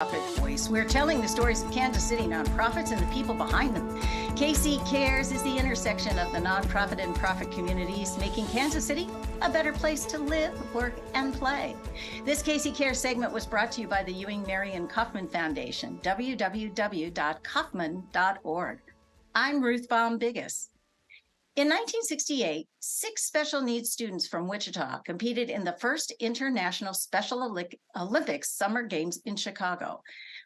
Nonprofit Voice. We're telling the stories of Kansas City nonprofits and the people behind them. KC Cares is the intersection of the nonprofit and profit communities, making Kansas City a better place to live, work, and play. This KC Cares segment was brought to you by the Ewing Marion Kaufman Foundation, www.kaufman.org. I'm Ruth Baum Biggis. In 1968, 6 special needs students from Wichita competed in the first International Special Olympics Summer Games in Chicago.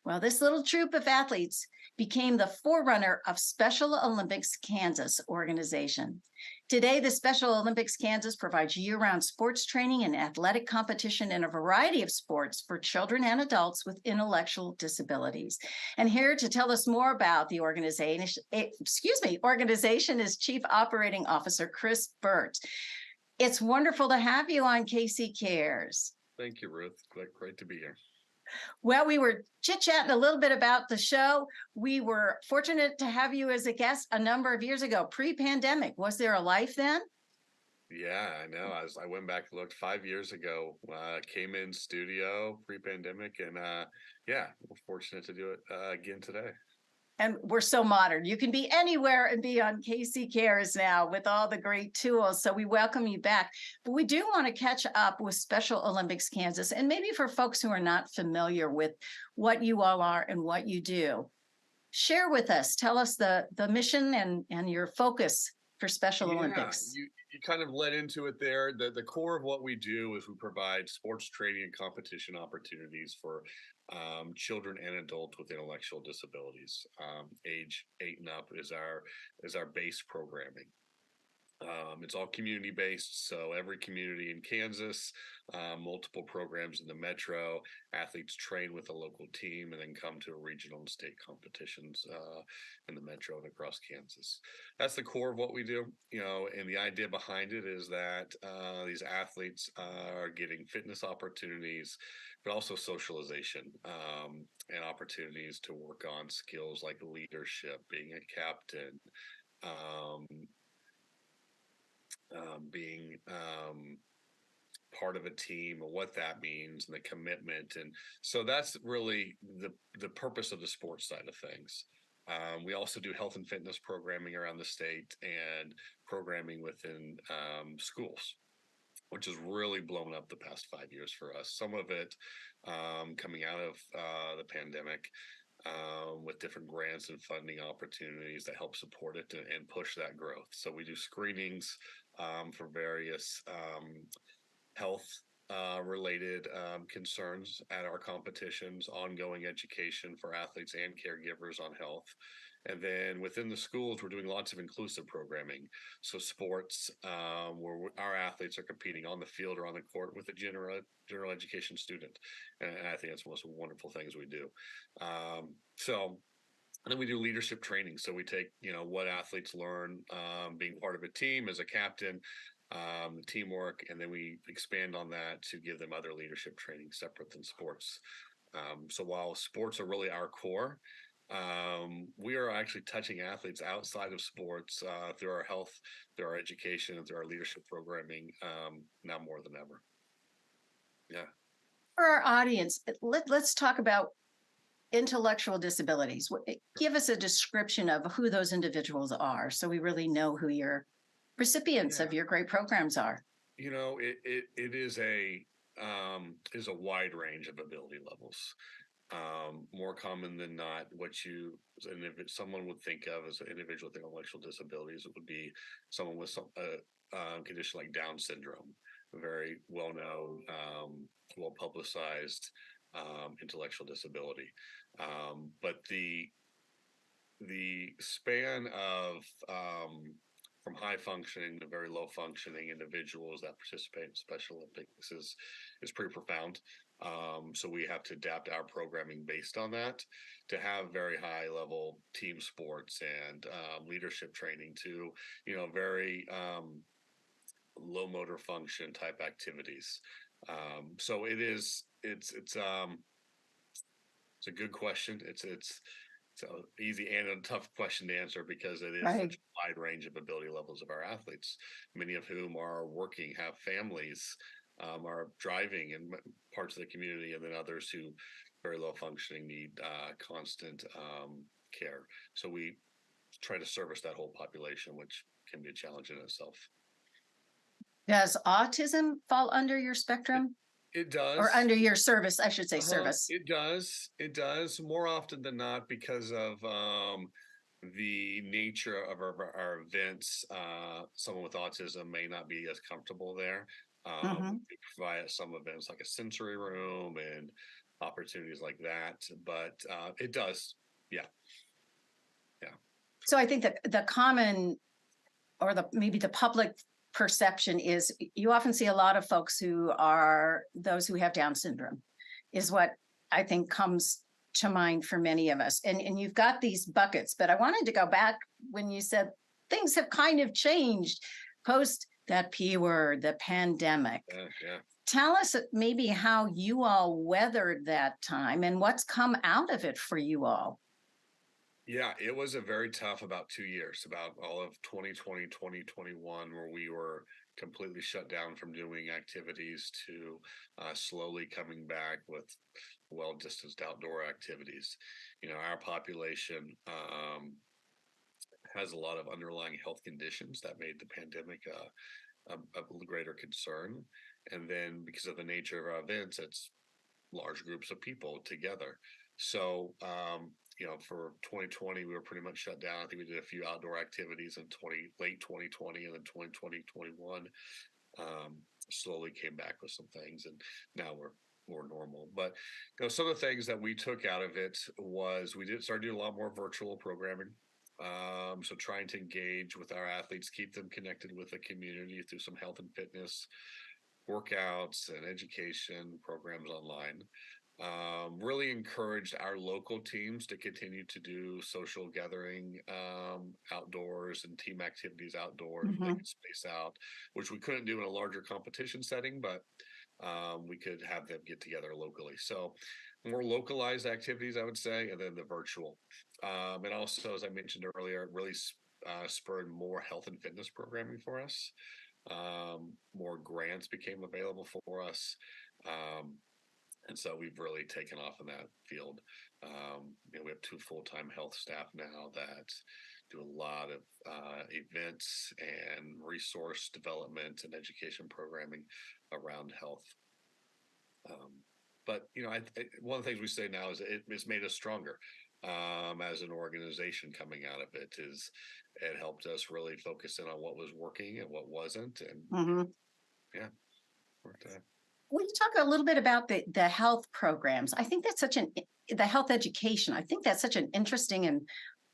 Well, this little troop of athletes became the forerunner of Special Olympics Kansas organization. Today, the Special Olympics Kansas provides year-round sports training and athletic competition in a variety of sports for children and adults with intellectual disabilities. And here to tell us more about the organization is Chief Operating Officer Chris Burt. It's wonderful to have you on KC Cares. Thank you, Ruth. Great to be here. Well, we were chit-chatting a little bit about the show. We were fortunate to have you as a guest a number of years ago, pre-pandemic. Was there a life then? Yeah, I know. I went back and looked 5 years ago, came in studio pre-pandemic, and we're fortunate to do it again today. And we're so modern. You can be anywhere and be on KC Cares now with all the great tools. So we welcome you back. But we do want to catch up with Special Olympics Kansas. And maybe for folks who are not familiar with what you all are and what you do, share with us, tell us the mission and your focus for Special Olympics. You kind of led into it there. The core of what we do is we provide sports training and competition opportunities for children and adults with intellectual disabilities. Age 8 and up is our base programming. It's all community-based, so every community in Kansas, multiple programs in the metro, athletes train with a local team and then come to regional and state competitions in the metro and across Kansas. That's the core of what we do, and the idea behind it is that these athletes are getting fitness opportunities, but also socialization and opportunities to work on skills like leadership, being a captain, being part of a team and what that means and the commitment. And so that's really the purpose of the sports side of things. We also do health and fitness programming around the state and programming within schools, which has really blown up the past 5 years for us. Some of it coming out of the pandemic, with different grants and funding opportunities that help support it and push that growth. So we do screenings for various health related concerns at our competitions, ongoing education for athletes and caregivers on health. And then within the schools, we're doing lots of inclusive programming. So sports where our athletes are competing on the field or on the court with a general education student. And I think that's one of the most wonderful things we do. And then we do leadership training. So we take, what athletes learn being part of a team as a captain, teamwork, and then we expand on that to give them other leadership training separate than sports. So while sports are really our core, we are actually touching athletes outside of sports through our health, through our education, and through our leadership programming now more than ever. Yeah. For our audience, let's talk about intellectual disabilities. Give us a description of who those individuals are so we really know who your recipients of your great programs are. It is a wide range of ability levels. More common than not, someone would think of as an individual with intellectual disabilities, it would be someone with a condition like Down syndrome, a very well-known, well-publicized intellectual disability. But the span of from high functioning to very low functioning individuals that participate in Special Olympics is pretty profound. So we have to adapt our programming based on that to have very high level team sports and leadership training to, very low motor function type activities. So it's a good question. It's an easy and a tough question to answer because it is such a wide range of ability levels of our athletes, many of whom are working, have families, are driving in parts of the community, and then others who very low functioning, need constant care. So we try to service that whole population, which can be a challenge in itself. Does autism fall under your It, spectrum it or does. under your service? I should say service. It does. It does more often than not because of the nature of our events. Someone with autism may not be as comfortable there. Hmm. We provide some events like a sensory room and opportunities like that, but it does. Yeah, yeah, So I think that the common or the maybe the public perception is you often see a lot of folks who are those who have Down syndrome, is what I think comes to mind for many of us. And you've got these buckets, but I wanted to go back when you said things have kind of changed post that P word, the pandemic. yeah. Tell us maybe how you all weathered that time and what's come out of it for you all. Yeah, it was a very tough about 2 years, about all of 2020, 2021, where we were completely shut down from doing activities to slowly coming back with well distanced outdoor activities. Our population has a lot of underlying health conditions that made the pandemic a greater concern. And then because of the nature of our events, it's large groups of people together. So, for 2020, we were pretty much shut down. I think we did a few outdoor activities in late 2020, and then 2020, 21 slowly came back with some things, and now we're more normal. But some of the things that we took out of it was we did start doing a lot more virtual programming. So trying to engage with our athletes, keep them connected with the community through some health and fitness workouts and education programs online. Really encouraged our local teams to continue to do social gathering outdoors and team activities outdoors where they Mhm. could space out, which we couldn't do in a larger competition setting, but we could have them get together locally. So more localized activities, I would say, and then the virtual. And also, as I mentioned earlier, it really spurred more health and fitness programming for us. More grants became available for us. And so we've really taken off in that field. We have 2 full-time health staff now that do a lot of events and resource development and education programming around health. But one of the things we say now is it's made us stronger as an organization. Coming out of it is it helped us really focus in on what was working and what wasn't, and Mhm. yeah, worked out. Will you talk a little bit about the health programs? I think that's the health education. I think that's such an interesting and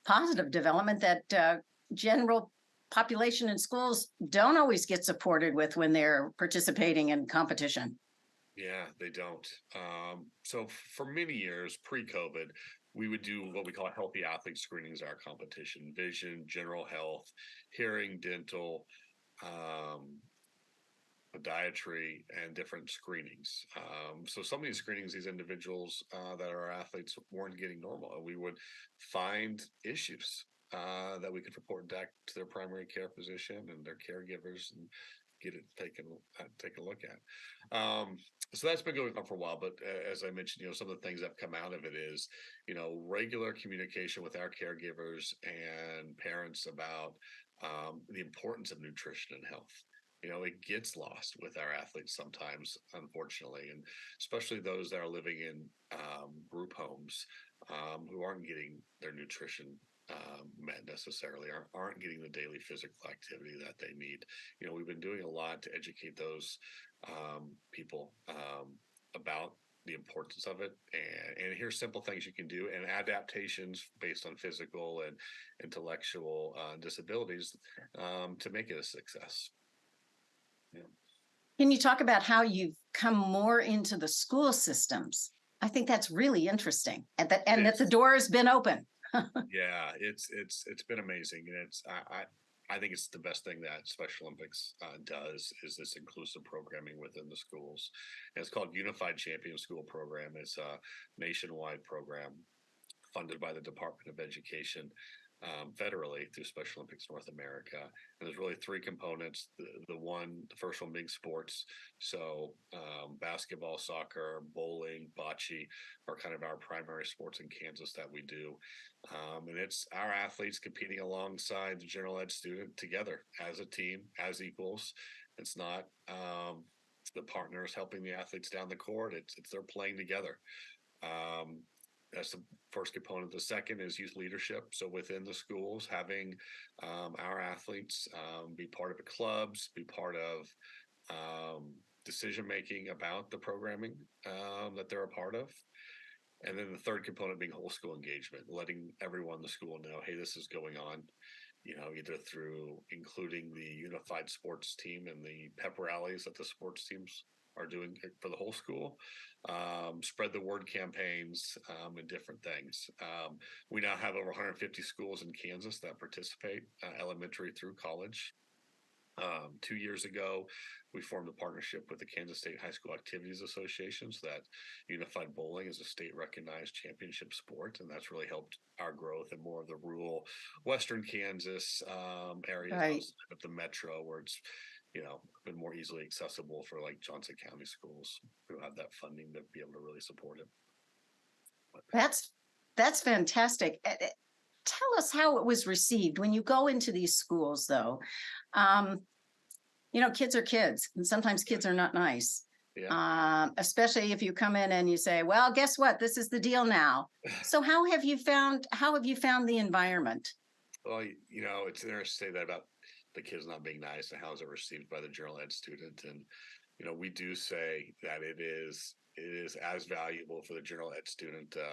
positive development that general population in schools don't always get supported with when they're participating in competition. Yeah, they don't. So for many years pre-COVID, we would do what we call healthy athlete screenings, our competition, vision, general health, hearing, dental, um, podiatry, and different screenings. So some of these screenings, these individuals that are athletes weren't getting normal, and we would find issues that we could report back to their primary care physician and their caregivers and get it take a look at. So that's been going on for a while. But as I mentioned, some of the things that have come out of it is, regular communication with our caregivers and parents about the importance of nutrition and health. It gets lost with our athletes sometimes, unfortunately, and especially those that are living in group homes who aren't getting their nutrition met necessarily, aren't getting the daily physical activity that they need. We've been doing a lot to educate those people about the importance of it, and here's simple things you can do and adaptations based on physical and intellectual disabilities to make it a success. Yeah. Can you talk about how you've come more into the school systems? I think that's really interesting, It and that the is. door has been open. Yeah, it's been amazing, and I think it's the best thing that Special Olympics does is this inclusive programming within the schools. And it's called Unified Champion School Program. It's a nationwide program funded by the Department of Education. federally through Special Olympics North America. And there's really three components. The first one being sports. So basketball, soccer, bowling, bocce are kind of our primary sports in Kansas that we do. And it's our athletes competing alongside the general ed student together as a team, as equals. It's not the partners helping the athletes down the court. It's they're playing together. That's the first component. The second is youth leadership. So within the schools, having our athletes be part of the clubs, be part of decision making about the programming that they're a part of. And then the third component being whole school engagement, letting everyone in the school know, hey, this is going on, either through including the unified sports team and the pep rallies that the sports teams are doing for the whole school, spread the word campaigns, and different things. We now have over 150 schools in Kansas that participate, elementary through college. 2 years ago, we formed a partnership with the Kansas State High School Activities Association so that unified bowling is a state recognized championship sport. And that's really helped our growth in more of the rural Western Kansas areas outside of the metro where it's, been more easily accessible for like Johnson County schools who have that funding to be able to really support it. That's fantastic. Tell us how it was received when you go into these schools, though. Kids are kids, and sometimes kids are not nice. Yeah. Especially if you come in and you say, "Well, guess what? This is the deal now." So, how have you found the environment? Well, it's interesting to say that about the kids not being nice and how is it received by the general ed student, and we do say that it is as valuable for the general ed student to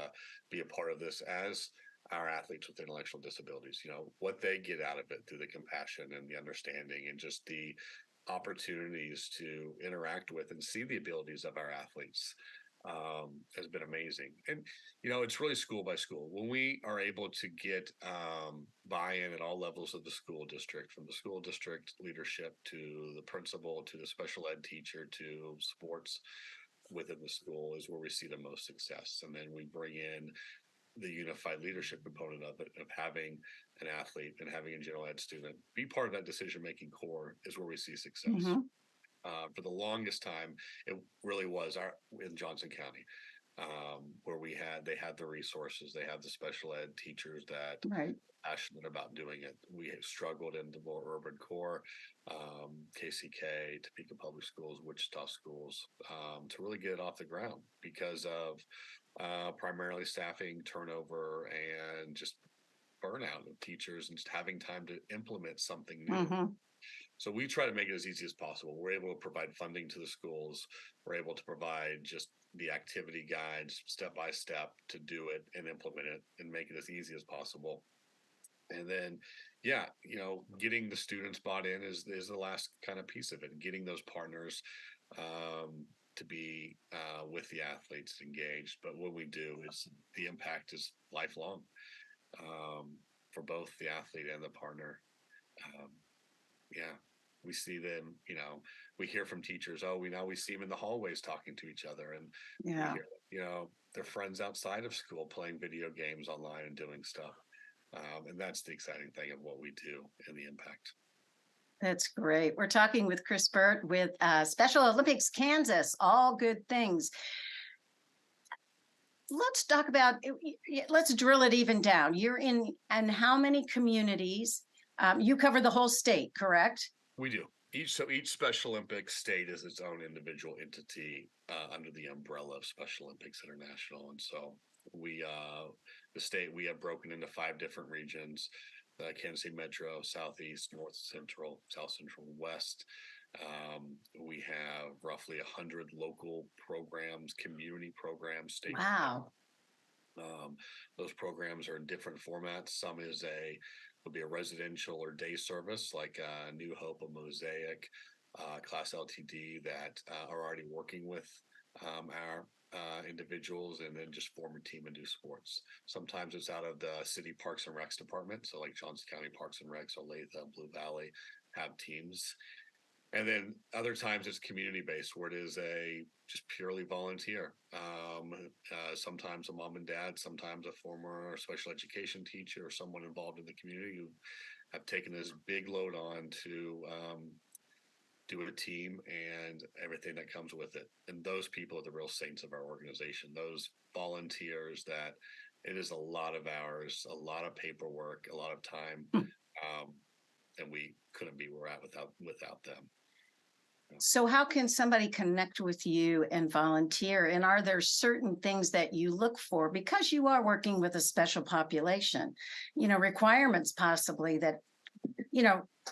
be a part of this as our athletes with intellectual disabilities. What they get out of it through the compassion and the understanding and just the opportunities to interact with and see the abilities of our athletes has been amazing. And it's really school by school when we are able to get buy-in at all levels of the school district, from the school district leadership to the principal to the special ed teacher to sports within the school, is where we see the most success. And then we bring in the unified leadership component of it, of having an athlete and having a general ed student be part of that decision-making core, is where we see success. Mm-hmm. For the longest time, it really was in Johnson County, where they had the resources, they had the special ed teachers that are passionate about doing it. We have struggled in the more urban core, KCK, Topeka Public Schools, Wichita schools, to really get it off the ground because of primarily staffing turnover and just burnout of teachers and just having time to implement something new. Mm-hmm. So we try to make it as easy as possible. We're able to provide funding to the schools. We're able to provide just the activity guides step by step to do it and implement it and make it as easy as possible. And then, getting the students bought in is the last kind of piece of it. Getting those partners to be with the athletes engaged. But what we do is the impact is lifelong for both the athlete and the partner. We see them, we hear from teachers, we see them in the hallways talking to each other, and we hear, their friends outside of school playing video games online and doing stuff. And that's the exciting thing of what we do and the impact. That's great. We're talking with Chris Burt with Special Olympics Kansas, all good things. Let's talk about, let's drill it even down. You're in, and how many communities? You cover the whole state, correct? We do. Each Special Olympics state is its own individual entity under the umbrella of Special Olympics International. And so the state, we have broken into 5 different regions: Kansas City Metro, Southeast, North Central, South Central, West. We have roughly 100 local programs, community programs, state. Wow. Those programs are in different formats. Some will be a residential or day service like New Hope, a Mosaic, Class LTD that are already working with our individuals, and then just form a team and do sports. Sometimes it's out of the city Parks and Recs department. So like Johnson County Parks and Recs, Olathe, Blue Valley have teams. And then other times it's community based, where it is a just purely volunteer. Sometimes a mom and dad, sometimes a former special education teacher or someone involved in the community who have taken this big load on to do a team and everything that comes with it. And those people are the real saints of our organization. Those volunteers that it is a lot of hours, a lot of paperwork, a lot of time, and we couldn't be where we're at without them. So how can somebody connect with you and volunteer? And are there certain things that you look for because you are working with a special population, requirements possibly that,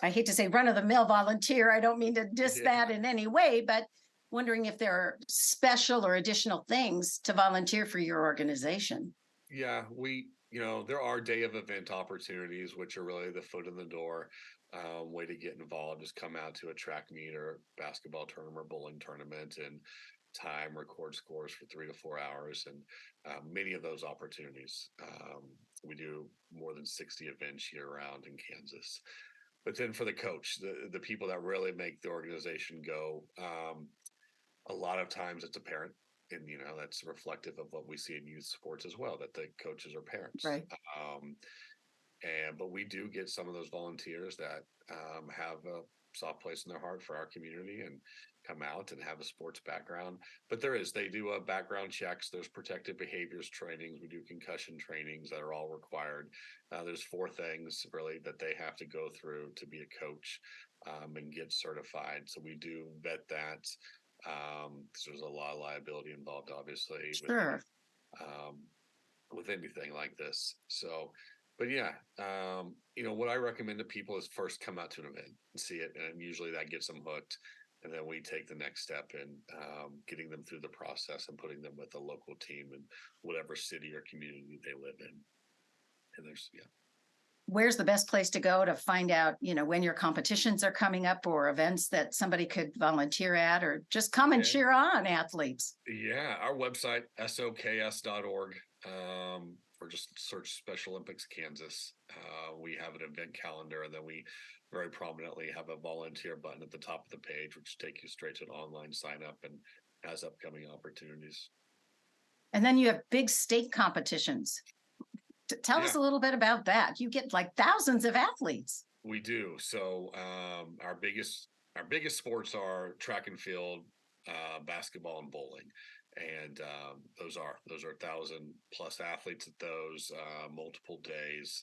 I hate to say run of the mill volunteer. I don't mean to diss that in any way, but wondering if there are special or additional things to volunteer for your organization. Yeah, there are day of event opportunities, which are really the foot in the door. Way to get involved is come out to a track meet or basketball tournament or bowling tournament and record scores for 3 to 4 hours. And many of those opportunities, we do more than 60 events year round in Kansas. But then for the coach, the people that really make the organization go, a lot of times it's a parent. And that's reflective of what we see in youth sports as well, that the coaches are parents. Right. But we do get some of those volunteers that have a soft place in their heart for our community and come out and have a sports background. But they do background checks. There's protective behaviors trainings. We do concussion trainings that are all required. There's 4 things really that they have to go through to be a coach and get certified. So we do vet that. There's a lot of liability involved, obviously, Sure. with anything like this. So, but yeah, what I recommend to people is first come out to an event and see it, and usually that gets them hooked. And then we take the next step in getting them through the process and putting them with a local team in whatever city or community they live in. And Where's the best place to go to find out, when your competitions are coming up or events that somebody could volunteer at or just come and cheer on athletes? Yeah, our website, soks.org, or just search Special Olympics Kansas. We have an event calendar, and then we very prominently have a volunteer button at the top of the page, which takes you straight to an online sign up and has upcoming opportunities. And then you have big state competitions. Tell us a little bit about that. You get like thousands of athletes. We do. So our biggest sports are track and field, basketball, and bowling, and those are 1,000+ athletes at those multiple days.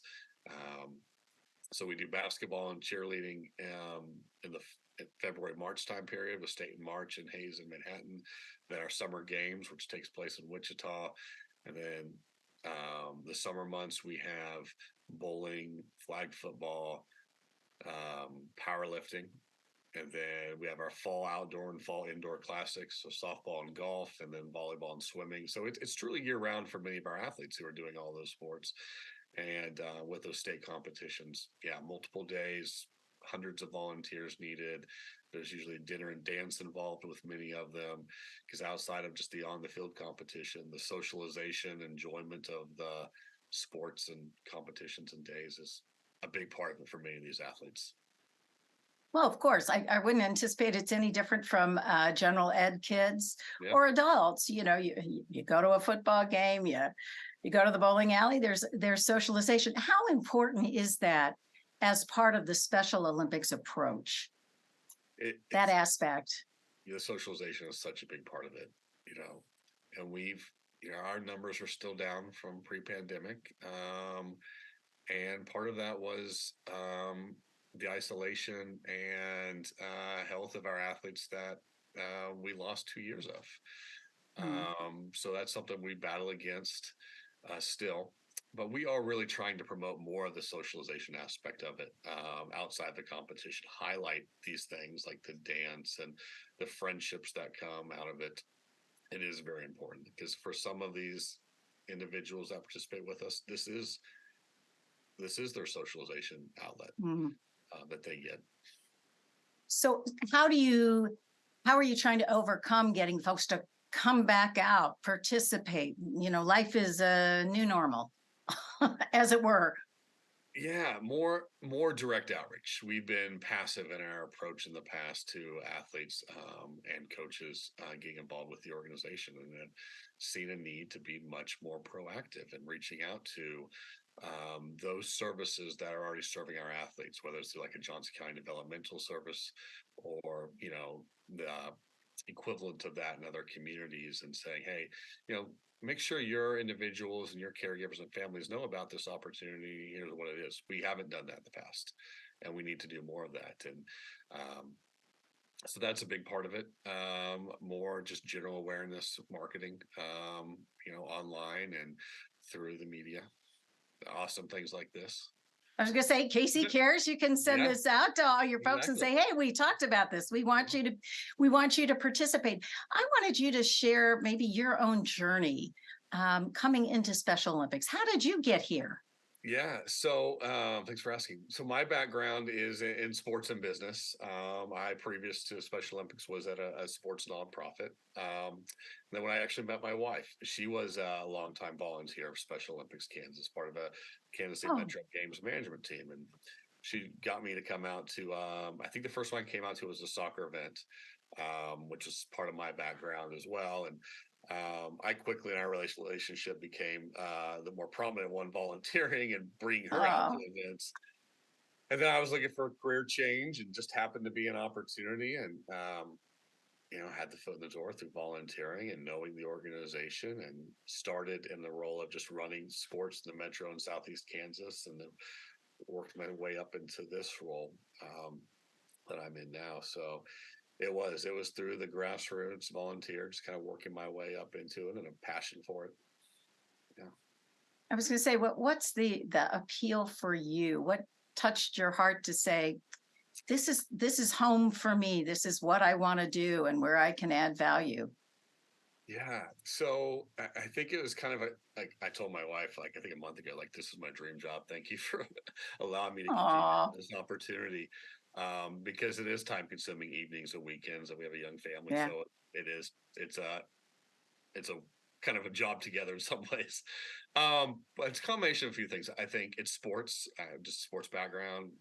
So we do basketball and cheerleading in the February-March time period with state in March in Hayes and Manhattan. Then our summer games, which takes place in Wichita, and then the summer months we have bowling, flag football, powerlifting, and then we have our fall outdoor and fall indoor classics, so softball and golf, and then volleyball and swimming. So it's truly year round for many of our athletes who are doing all those sports. And with those state competitions, multiple days, hundreds of volunteers needed. There's usually dinner and dance involved with many of them, because outside of just the on the field competition, the socialization, enjoyment of the sports and competitions and days is a big part of it for many of these athletes. Well, of course, I wouldn't anticipate it's any different from general ed kids or adults. You go to a football game, you go to the bowling alley, there's socialization. How important is that as part of the Special Olympics approach? That aspect. The socialization is such a big part of it, and our numbers are still down from pre-pandemic. And part of that was the isolation and health of our athletes that we lost 2 years of. So that's something we battle against still. But we are really trying to promote more of the socialization aspect of it outside the competition, highlight these things like the dance and the friendships that come out of it. It is very important because for some of these individuals that participate with us, this is their socialization outlet that they get. So how are you trying to overcome getting folks to come back out, participate? Life is a new normal, as it were. Yeah, more direct outreach. We've been passive in our approach in the past to athletes and coaches getting involved with the organization, and then seen a need to be much more proactive and reaching out to those services that are already serving our athletes, whether it's like a Johnson County developmental service or the equivalent of that in other communities, and saying, hey, make sure your individuals and your caregivers and families know about this opportunity. Here's what it is. We haven't done that in the past, and we need to do more of that. And so that's a big part of it. More just general awareness marketing, online and through the media. Awesome things like this. I was going to say, Casey cares. You can send Yeah, this out to all your folks and exactly. say, "Hey, we talked about this. We want you to participate." I wanted you to share maybe your own journey coming into Special Olympics. How did you get here? Yeah. So thanks for asking. So my background is in sports and business. I previous to Special Olympics was at a sports nonprofit. Then when I actually met my wife, she was a longtime volunteer of Special Olympics Kansas, part of a Kansas City Oh, Metro Games management team, and she got me to come out to. I think the first one I came out to was a soccer event, which was part of my background as well, and I quickly in our relationship became the more prominent one, volunteering and bringing her out to oh, events. And then I was looking for a career change, and just happened to be an opportunity, and had the foot in the door through volunteering and knowing the organization, and started in the role of just running sports in the Metro and Southeast Kansas, and then worked my way up into this role that I'm in now. So it was through the grassroots volunteer, just kind of working my way up into it, and a passion for it. Yeah. I was going to say, what's the appeal for you? What touched your heart to say, this is home for me. This is what I want to do and where I can add value. Yeah. So I think it was kind of like I told my wife, like, I think a month ago, like, this is my dream job. Thank you for allowing me to continue Oh, this opportunity. Because it is time consuming evenings and weekends, and we have a young family. yeah. So it's a kind of a job together in some ways. But it's a combination of a few things. I think it's sports, just sports background.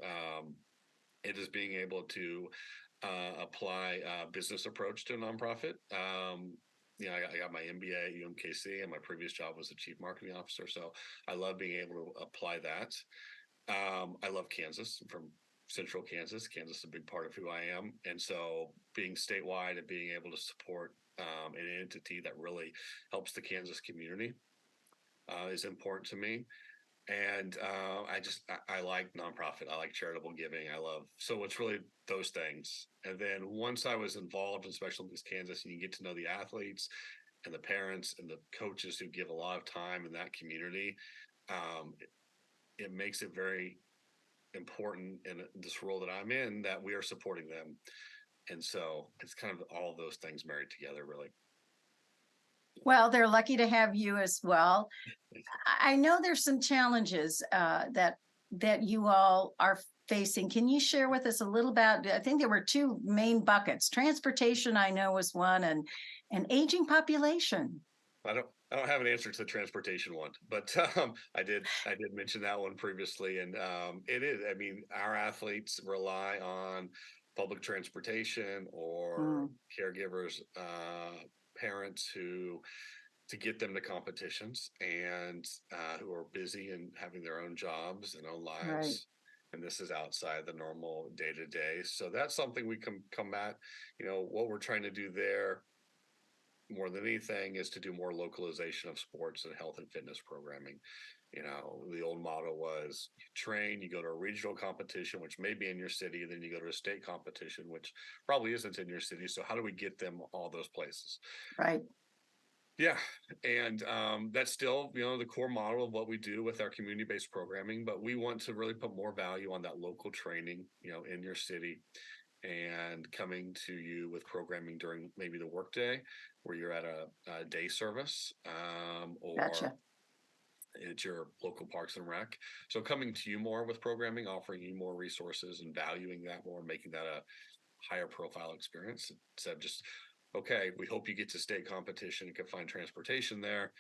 It is being able to apply a business approach to a nonprofit. I got my MBA at UMKC, and my previous job was the chief marketing officer. So I love being able to apply that. I love Kansas. I'm from Central Kansas. Kansas is a big part of who I am, and so being statewide and being able to support an entity that really helps the Kansas community is important to me. And I like nonprofit. I like charitable giving. So it's really those things. And then once I was involved in Special Olympics Kansas, and you get to know the athletes and the parents and the coaches who give a lot of time in that community, it makes it very important in this role that I'm in, that we are supporting them. And so it's kind of all of those things married together, really. Well, they're lucky to have you as well. I know there's some challenges that you all are facing. Can you share with us a little about? I think there were two main buckets. Transportation, I know, was one, and an aging population. I don't have an answer to the transportation one, but I did mention that one previously, and it is. I mean, our athletes rely on public transportation or Mm, caregivers, parents who to get them to competitions, and who are busy and having their own jobs and own right. lives. And this is outside the normal day to day. So that's something we can combat. What we're trying to do there more than anything is to do more localization of sports and health and fitness programming. The old motto was you train, you go to a regional competition, which may be in your city, then you go to a state competition, which probably isn't in your city. So how do we get them all those places? Right. Yeah, and that's still the core model of what we do with our community-based programming. But we want to really put more value on that local training, in your city, and coming to you with programming during maybe the workday, where you're at a day service, or Gotcha. at your local parks and rec. So coming to you more with programming, offering you more resources and valuing that more, making that a higher profile experience instead of just, okay, we hope you get to state competition and can find transportation there.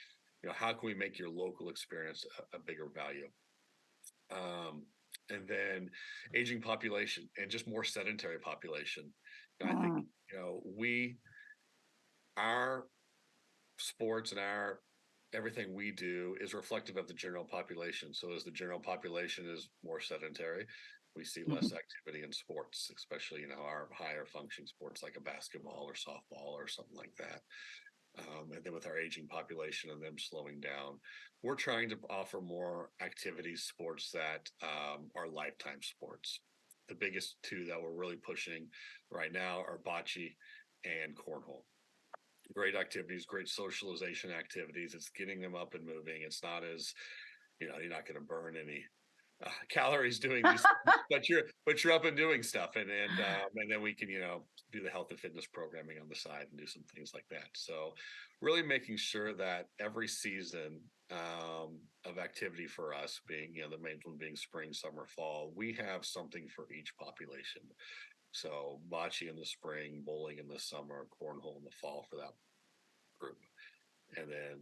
How can we make your local experience a bigger value? Um, and then aging population and just more sedentary population. I think, Mm. our sports and our everything we do is reflective of the general population. So as the general population is more sedentary, we see less activity in sports, especially, our higher functioning sports like a basketball or softball or something like that. And then with our aging population and them slowing down, we're trying to offer more activities, sports that are lifetime sports. The biggest two that we're really pushing right now are bocce and cornhole. Great activities, great socialization activities. It's getting them up and moving. It's not as, you're not going to burn any calories doing these, but you're up and doing stuff, and then we can do the health and fitness programming on the side and do some things like that. So, really making sure that every season of activity for us, being the main one being spring, summer, fall, we have something for each population. So bocce in the spring, bowling in the summer, cornhole in the fall for that group. And then,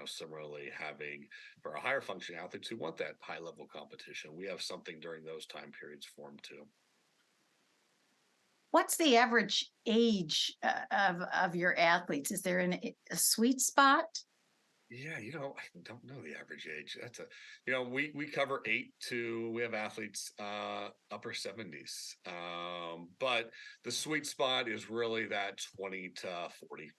similarly having for our higher functioning athletes who want that high level competition, we have something during those time periods for them too. What's the average age of your athletes? Is there a sweet spot? Yeah, I don't know the average age. That's we cover we have athletes upper 70s. But the sweet spot is really that 20 to 40.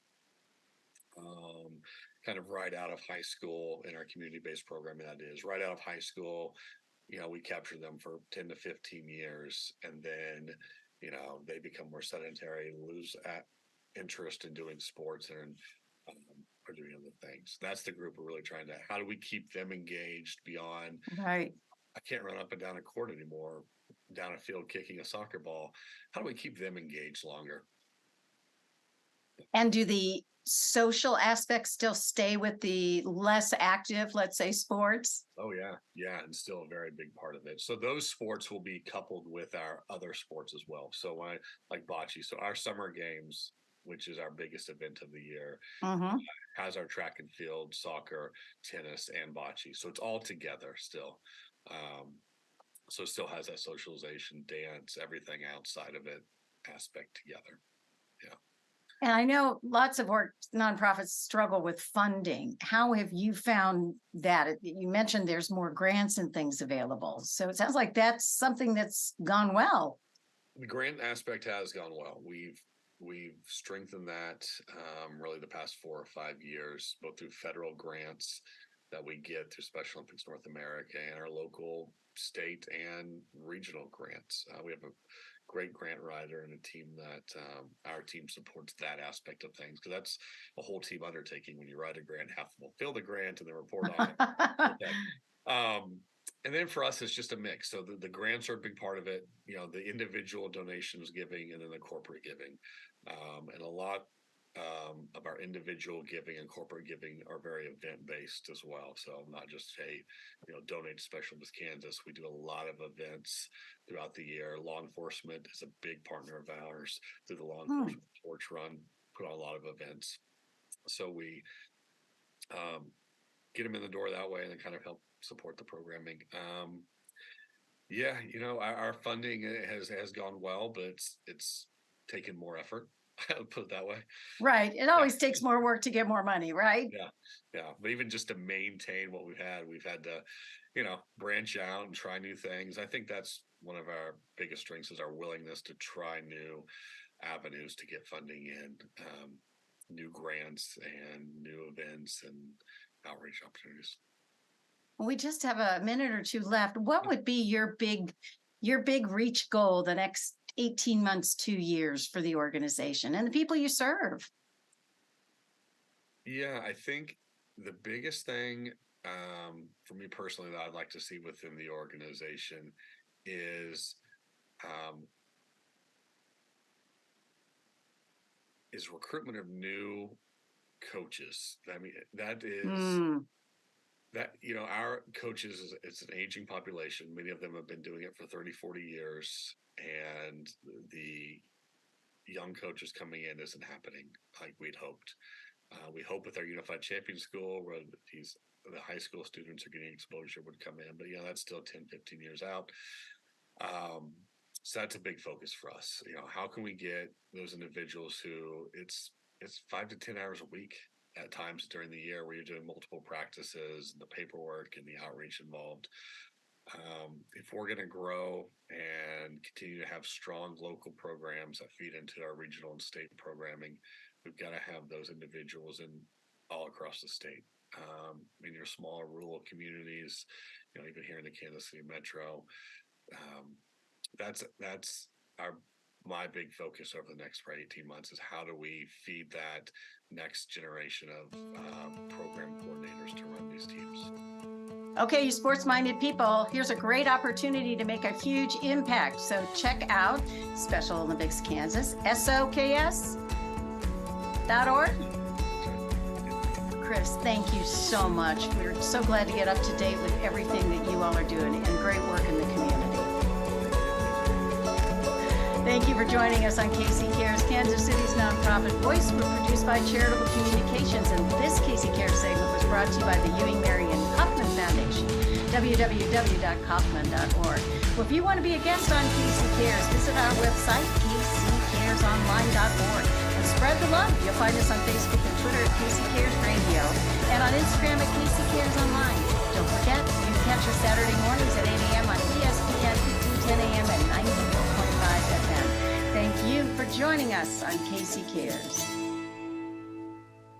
Um, Kind of right out of high school in our community-based programming. That is right out of high school. We capture them for 10 to 15 years, and then they become more sedentary, lose interest in doing sports, and are doing other things. That's the group we're really trying to. How do we keep them engaged beyond? Right. I can't run up and down a court anymore, down a field kicking a soccer ball. How do we keep them engaged longer? And do the social aspects still stay with the less active, let's say, sports? Oh yeah, and still a very big part of it. So those sports will be coupled with our other sports as well. So when I like bocce, so our summer games, which is our biggest event of the year, Mm-hmm. has our track and field, soccer, tennis, and bocce. So it's all together still. Um, so it still has that socialization, dance, everything outside of it aspect together. Yeah. And I know lots of nonprofits struggle with funding. How have you found that? You mentioned there's more grants and things available. So it sounds like that's something that's gone well. The grant aspect has gone well. We've strengthened that really the past 4 or 5 years, both through federal grants that we get through Special Olympics North America and our local, state, and regional grants. We have a great grant writer and a team that our team supports that aspect of things, because that's a whole team undertaking. When you write a grant, have to fulfill the grant and then report on it. Okay. And then for us, it's just a mix. So the grants are a big part of it, the individual donations giving and then the corporate giving. And a lot of our individual giving and corporate giving are very event based as well. So not just, hey, donate to Special Olympics Kansas. We do a lot of events throughout the year. Law enforcement is a big partner of ours through the Law Enforcement Torch Run, put on a lot of events. So we get them in the door that way and then kind of help support the programming. Yeah, our funding has gone well, but it's taken more effort. I would put it that way. Right. It always takes more work to get more money, right? Yeah. But even just to maintain what we've had to, branch out and try new things. I think that's one of our biggest strengths is our willingness to try new avenues to get funding in, new grants and new events and outreach opportunities. We just have a minute or two left. What would be your big reach goal the next 18 months, 2 years for the organization and the people you serve? Yeah, I think the biggest thing for me personally that I'd like to see within the organization is um, recruitment of new coaches. I mean, that is that our coaches it's an aging population. Many of them have been doing it for 30, 40 years, and the young coaches coming in isn't happening like we'd hoped. We hope with our Unified Champion School, where these the high school students are getting exposure would come in, but that's still 10, 15 years out. So that's a big focus for us. How can we get those individuals who it's 5 to 10 hours a week at times during the year where you're doing multiple practices and the paperwork and the outreach involved. If we're going to grow and continue to have strong local programs that feed into our regional and state programming, we've got to have those individuals in all across the state. In your smaller rural communities, even here in the Kansas City metro, that's my big focus over the next 18 months is how do we feed that next generation of program coordinators to run these teams. Okay, you sports-minded people, here's a great opportunity to make a huge impact. So check out Special Olympics Kansas, SOKS.org. Chris, thank you so much. We're so glad to get up to date with everything that you all are doing and great work in the community. Thank you for joining us on KC Cares, Kansas City's nonprofit voice. We're produced by Charitable Communications, and this KC Cares segment was brought to you by the Ewing Marion Kaufman Foundation, www.kaufman.org. Well, if you want to be a guest on KC Cares, visit our website, kccaresonline.org, and spread the love. You'll find us on Facebook and Twitter at KC Cares Radio, and on Instagram at KC Cares Online. Don't forget, you can catch us Saturday mornings at 8 a.m. on ESPN, 10 a.m. at 94.5 FM. Thank you for joining us on KC Cares.